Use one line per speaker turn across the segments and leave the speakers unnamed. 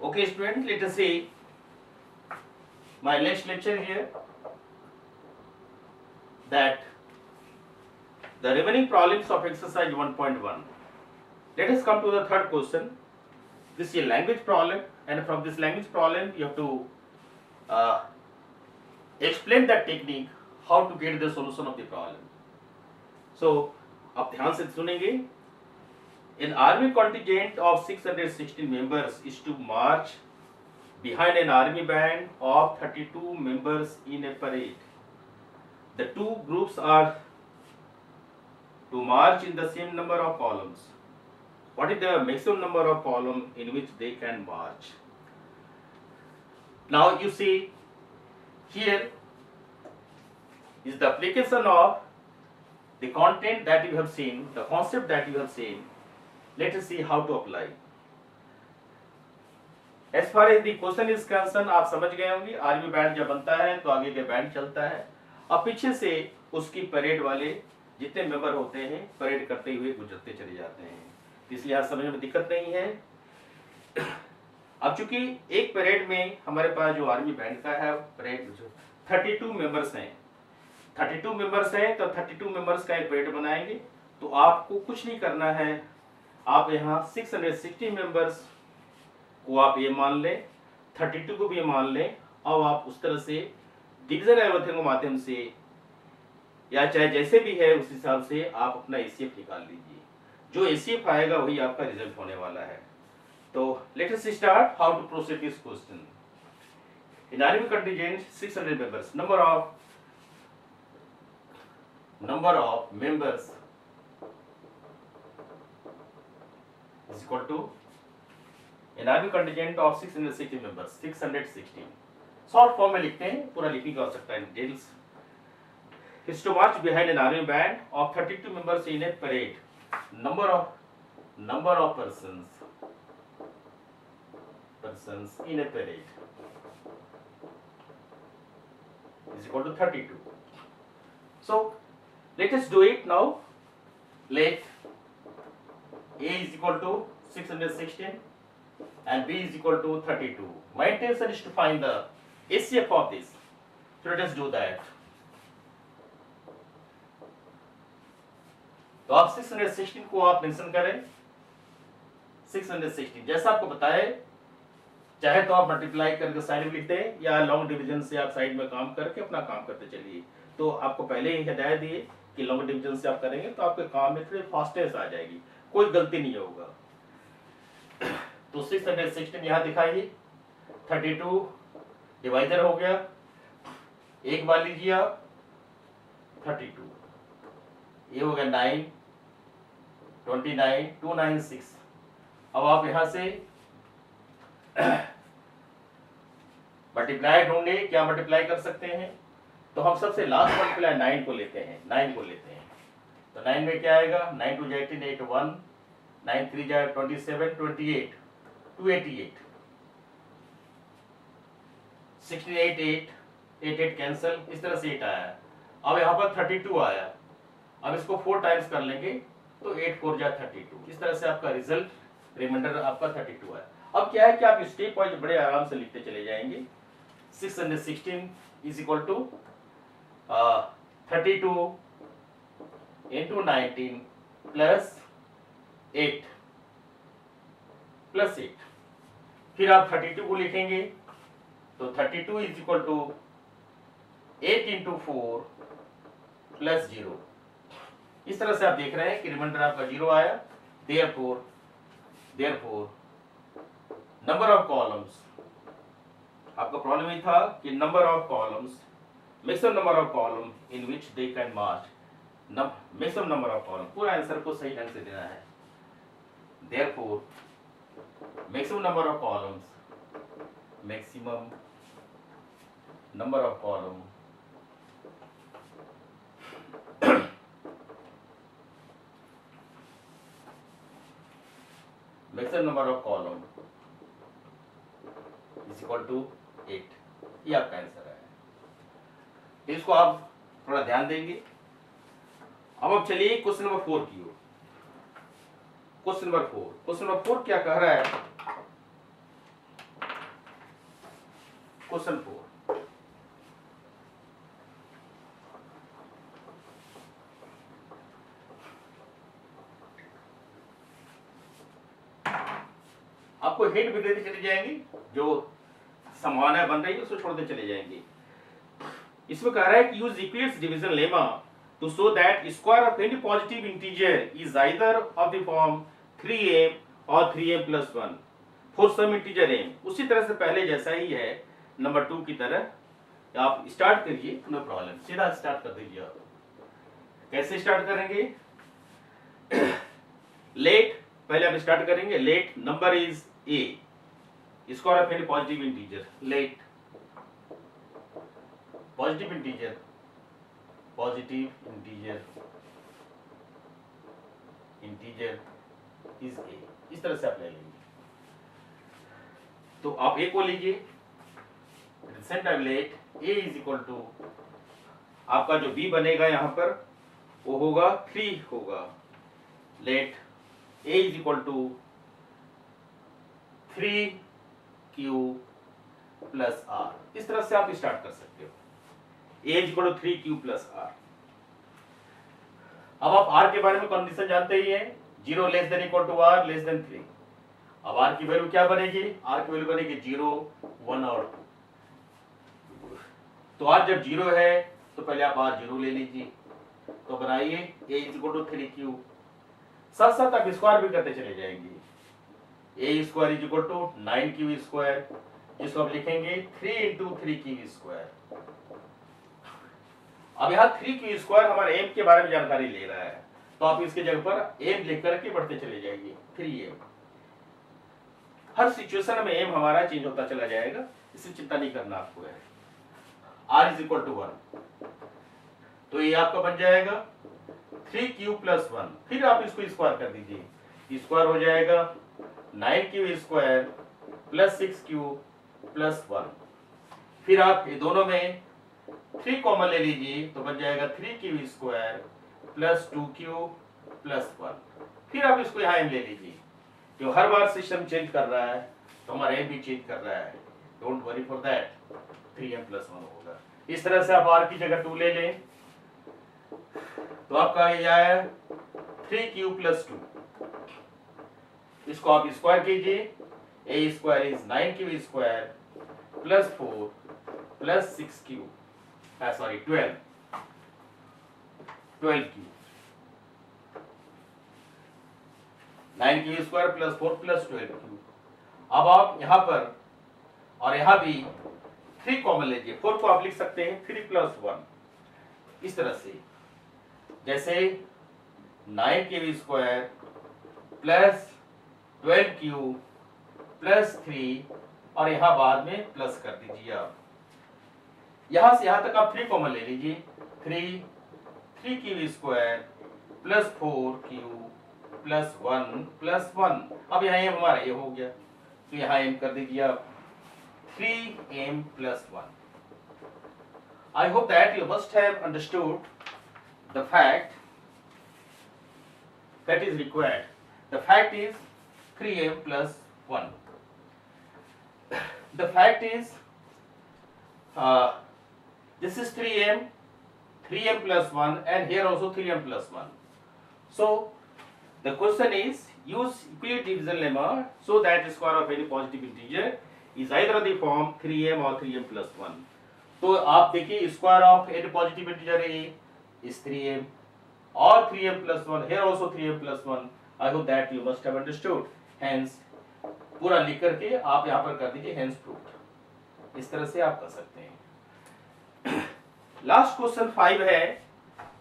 Okay, students, let us see my next lecture here, that the remaining problems of exercise 1.1. Let us come to the third question. This is a language problem, and from this language problem you have to explain that technique how to get the solution of the problem. So आप ध्यान से सुनेंगे. An army contingent of 616 members is to march behind an army band of 32 members in a parade. The two groups are to march in the same number of columns. What is the maximum number of columns in which they can march? Now you see, here is the application of the content that you have seen, the concept that you have seen. Let us see how to apply. As far as the question is concerned, आप समझ गए होंगे, army band जब बनता है तो आगे के बैंड चलता है और पीछे से उसकी परेड वाले जितने मेंबर होते हैं परेड करते हुए गुजरते चले जाते हैं, इसलिए आज समझने में दिक्कत नहीं है. अब चूंकि एक परेड में हमारे पास जो आर्मी बैंड का है परेड 32 मेंबर्स हैं, 32 मेंबर्स हैं तो 32 मेंबर्स का एक परेड बनाएंगे. तो आपको कुछ नहीं करना है, आप यहाँ 660 मेंबर्स को आप ये मान लें, 32 को भी मान लें, और आप उस तरह से डिवीजन एवरेज के माध्यम से या चाहे जैसे भी है उस हिसाब से आप अपना एसीएफ निकाल लीजिए. जो एसीएफ आएगा वही आपका रिजल्ट होने वाला है. तो let us start how to proceed this question. In army contingent 600 members, number of members is equal to an army contingent of 660 members, 660. Short form में लिखते हैं, पूरा लिखने की आवश्यकता है. Details is to march behind an army band of 32 members in a parade. Number of persons in a parade is equal to 32. So let us do it now. Let A is equal to 616 and B is equal to 32. My intention is to find the ACF of this. So let us do that. तो आप 616 को आप mention करें. 616 जैसा आपको बताया, चाहे तो आप मल्टीप्लाई करके साइड में लिखते हैं या लॉन्ग डिवीजन से आप साइड में काम करके अपना काम करते चलिए. तो आपको पहले ही हिदायत दिए कि लॉन्ग डिवीजन से आप करेंगे तो आपके काम में थोड़ी फास्टेस्ट आ जाएगी, कोई गलती नहीं होगा. तो 616 यहाँ दिखाइए, 32 डिवाइडर हो गया, एक बार लीजिए आप 32, ये हो गया 9, 29, 296. अब आप यहां से मल्टीप्लाई ढूंढे, क्या मल्टीप्लाई कर सकते हैं. तो हम सबसे लास्ट मल्टीप्लाई 9 को लेते हैं, 9 को लेते हैं. तो 9 में क्या आएगा, 9 2 18, 8 1, 9 3 27, 28, 288, 68 8, 8 8 कैंसिल, इस तरह से 8 आया. अब यहाँ पर 32 आया. अब इसको 4 टाइम्स कर लेंगे तो 8 4 32. इस तरह से आपका रिजल्ट रिमाइंडर आपका 32 आया. अब क्या है कि आप स्टेप वाइज बड़े आराम से लिखते चले जाएंगे. 616 is equal to 32 into 19 plus 8 plus 8. फिर आप 32 को लिखेंगे तो 32 is equal to 8 into 4 plus 0. इस तरह से आप देख रहे हैं कि रिमाइंडर आपका 0 आया. देयरफॉर नंबर ऑफ कॉलम्स, आपका प्रॉब्लम ये था कि number of columns, maximum number of column in which they can march, maximum number of column, पूरा आंसर को सही ढंग से देना है. Therefore maximum number of columns, maximum number of column maximum number of column is equal to 8. ये आपका answer है. इसको आप थोड़ा ध्यान देंगे. अब चलिए क्वेश्चन नंबर 4 की ओर. क्वेश्चन नंबर 4 क्या कह रहा है क्वेश्चन 4, आपको हिंट भी देते चले जाएंगे, जो संभावना बन रही है उसको छोड़ते चले जाएंगे। इसमें कह रहा है कि use Euclid's division lemma to show that square of any positive integer is either of the form 3m और 3m plus 1 for some integer m। उसी तरह से पहले जैसा ही है, नंबर 2 की तरह आप स्टार्ट करिए, नो प्रॉब्लम, सीधा स्टार्ट कर दीजिए। आप कैसे स्टार्ट करेंगे? लेट पहले आप स्टार्ट करेंगे, let number is a, square of any positive integer, let positive integer is a, इस तरह से आप ले लेंगे। तो आप a को लीजिए, same time let a is equal to आपका जो b बनेगा यहां पर वो होगा 3 होगा, let a is equal to 3q plus r। इस तरह से आप स्टार्ट कर सकते हो, a is equal to 3q plus r। अब आप r के बारे में कंडीशन जानते ही हैं, 0 less than equal to r less than 3। अब r की वैल्यू क्या बनेगी? r की वैल्यू बनेगी 0, 1 और 2। तो r जब 0 है तो पहले आप r 0 ले लीजिए, तो बनाइए a is equal to 3q, साथ साथ आप स्क्वायर भी करते चले जाएंगे, a square is equal to 9q square, जिसको आप लिखेंगे 3 इंटू 3q स्क्वायर। अब यहाँ 3q स्क्वायर हमारे m के बारे में जानकारी ले रहा है, तो आप इसके जगह पर m लिख करके बढ़ते चले जाएंगे, 3m। हर सिचुएशन में m हमारा चेंज होता चला जाएगा, इससे चिंता नहीं करना आपको है। r इज इक्वल टू 1, तो ये आपका बन जाएगा 3q प्लस 1। फिर आप इसको स्क्वायर कर दीजिए, स्क्वायर हो जाएगा 9q square plus 6q plus 1। फिर आप ये दोनों में 3 कॉमन ले लीजिए, तो बन जाएगा 3q square plus 2q plus 1। फिर आप इसको यहाँ m ले लीजिए, जो हर बार सिस्टम चेंज कर रहा है तो हमारा m भी चेंज कर रहा है, don't worry for that, 3m plus 1 होगा। इस तरह से आप r की जगह 2 ले लें, तो आपका ये आया 3q प्लस 2। इसको आप स्क्वायर कीजिए, a square is 9q square plus 4 plus 6q, sorry 12q, 9q square plus 4 plus 12q। अब आप यहां पर और यहां भी 3 कॉमन लीजिए, 4 को आप लिख सकते हैं 3 प्लस 1, इस तरह से, जैसे 9q square plus 12q plus 3 और यहां बाद में प्लस कर दीजिए। आप यहां से यहां तक आप 3 कॉमन ले लीजिए, 3q square plus 4q plus 1 plus 1। अब यहाँ m हमारा ये हो गया, तो यहाँ m कर दीजिए आप 3m plus 1। I hope that you must have understood the fact that is required. The fact is 3m plus 1. The fact is this is 3m plus 1, and here also 3m plus 1. So the question is, use Euclid division lemma so that the square of any positive integer is either of the form 3m or 3m plus 1. तो आप देखिए, square of any positive integer a is 3m और 3m plus 1, here also 3m plus 1. I hope that you must have understood. Hence पूरा लिख करके आप यहाँ पर कर दीजिए hence proved। इस तरह से आप कर सकते हैं। लास्ट क्वेश्चन 5 है,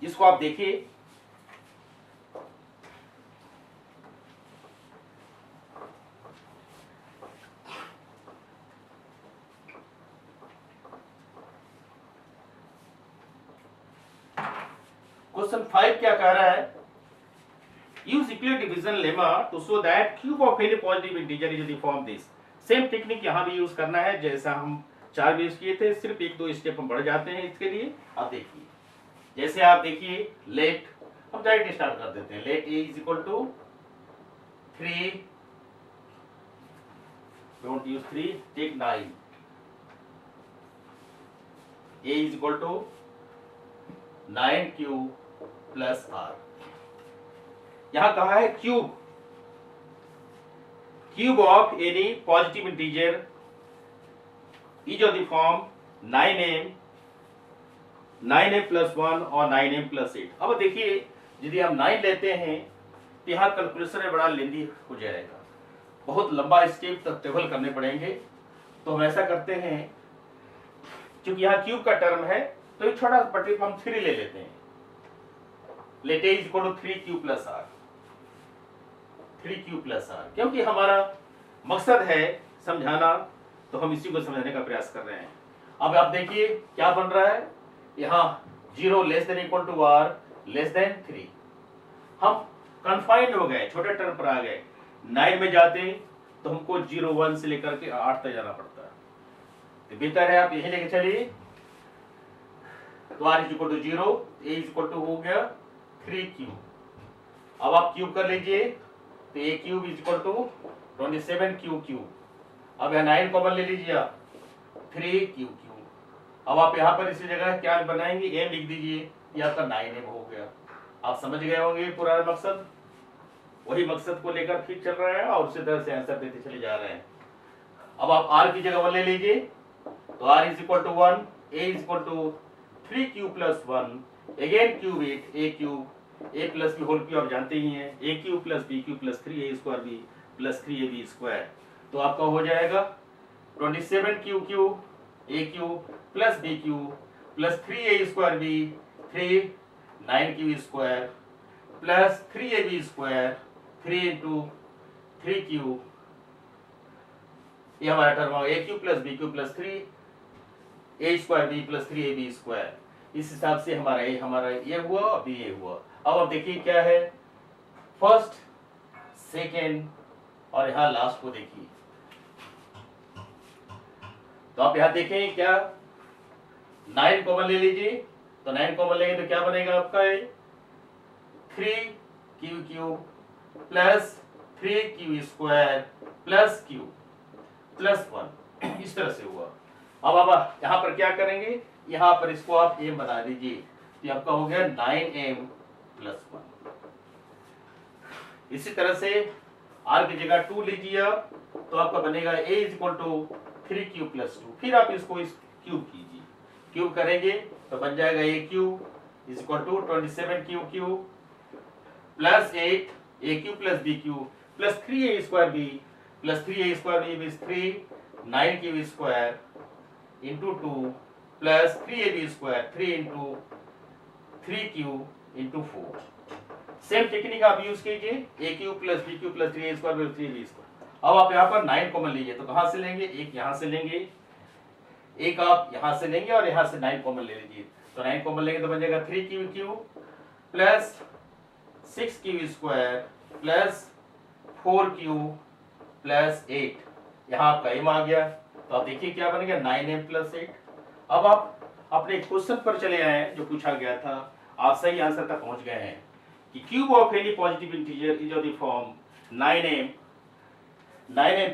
जिसको आप देखिए। क्वेश्चन 5 क्या कह रहा है? Use Euclid division lemma to show that cube of any positive integer is the form this. Same technique यहां भी यूज करना है जैसा हम 4 भी यूज किए थे, सिर्फ 1-2 स्टेप हम बढ़ जाते हैं इसके लिए। आप देखिए, जैसे आप देखिए, लेट हम डायरेक्ट स्टार्ट कर देते हैं। Let A is equal to 3, don't use 3, take 9, A is equal to 9q plus r। यहां कहा है cube, cube of any positive integer is of the form 9m plus 1 और 9m प्लस 8। अब देखिए यदि हम 9 लेते हैं तो यहाँ कैलकुलेशन में बड़ा लेंदी हो जाएगा, बहुत लंबा स्टेप तक टेबल करने पड़ेंगे। तो हम ऐसा करते हैं, क्योंकि यहाँ क्यूब का टर्म है तो एक छोटा पट्टी हम 3 ले लेते हैं। Let a is equal to 3q plus r, 3q plus r, क्योंकि हमारा मकसद है समझाना, तो हम इसी को समझाने का प्रयास कर रहे हैं। अब आप देखिए क्या बन रहा है, यहाँ 0 less than equal to r less than 3। हम कन्फाइंड हो गए, छोटे टर्म पर आ गए। 9 में जाते तो हमको 0 1 से लेकर के 8 तक जाना पड़ता है, तो बेहतर है आप यही लेके चलिए। तो r is equal to 0, a is equal to हो गया 3q। अब आप क्यूब कर लीजिए तो a cube is equal to 27q cube. अब यहाँ 9 कॉमन ले लीजिए आप, 3q क्यूब। अब आप यहाँ पर इसी जगह क्या बनाएंगे, m लिख दीजिए, ये आपका 9m हो गया। आप समझ गए होंगे पूरा मकसद, वही मकसद को लेकर फिर चल रहा है और उसी तरह से आंसर देते चले जा रहे हैं। अब आप r की जगह 1 ले लीजिए, तो r is equal to 1, a is equal to 3q plus 1, again cube it, a cube, a plus b whole cube आप जानते ही हैं, a cube plus b cube plus 3a square b plus 3ab square. तो आपका हो जाएगा 27q cube, a cube plus b cube plus 3a square b, 9q square plus 3ab square, 3 into 3q, ये हमारा टर्म होगा a cube plus b cube plus 3a square b plus 3ab square. इस हिसाब से हमारा ये हुआ, अभी ये हुआ। अब आप देखिए क्या है, फर्स्ट, सेकेंड और यहाँ लास्ट को देखिए। तो आप यहाँ देखें क्या, 9 कॉमन ले लीजिए, तो 9 कॉमन लेंगे तो क्या बनेगा आपका, 3q cube plus 3q square plus q plus 1, इस तरह से हुआ। अब आप यहाँ पर क्या करेंगे, यहाँ पर इसको आप m बना दीजिए, तो आपका हो गया 9m प्लस 1। इसी तरह से r की जगह 2 लीजिए आप, तो आपका बनेगा a is equal to 3q plus 2। फिर आप इसको इस क्यूब कीजिए, क्यूब करेंगे तो बन जाएगा a cube is equal to 27q cube plus 8 a cube plus b cube plus 3a square b plus 3a square b is 3 9q square into 2 plus 3ab square, 3 into 3q into 4। Same technique आप use कीजिए, a cube plus b cube plus 3a square plus 3ab square. अब आप यहाँ पर 9 common लीजिए, तो कहाँ से लेंगे, एक यहाँ से लेंगे, एक आप यहाँ से लेंगे और यहाँ से 9 कॉमन ले लीजिए। तो 9 कॉमन लेंगे तो बन जाएगा 3q cube plus 6q square plus 4q plus 8, यहाँ आपका m आ गया। तो आप देखिए क्या बन गया, 9m प्लस 8। अब आप अपने क्वेश्चन पर चले आए जो पूछा गया था, आप सही आंसर तक पहुंच गए हैं कि cube of any positive integer is of the form 9m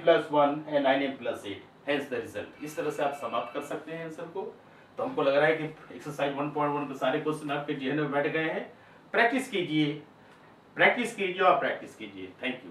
plus 1 and 9m plus 8, hence the result. इस तरह से आप समाप्त कर सकते हैं आंसर को। तो हमको लग रहा है कि एक्सरसाइज 1.1 के सारे क्वेश्चन आपके जेहन में बैठ गए हैं। प्रैक्टिस कीजिए और प्रैक्टिस कीजिए। Thank you.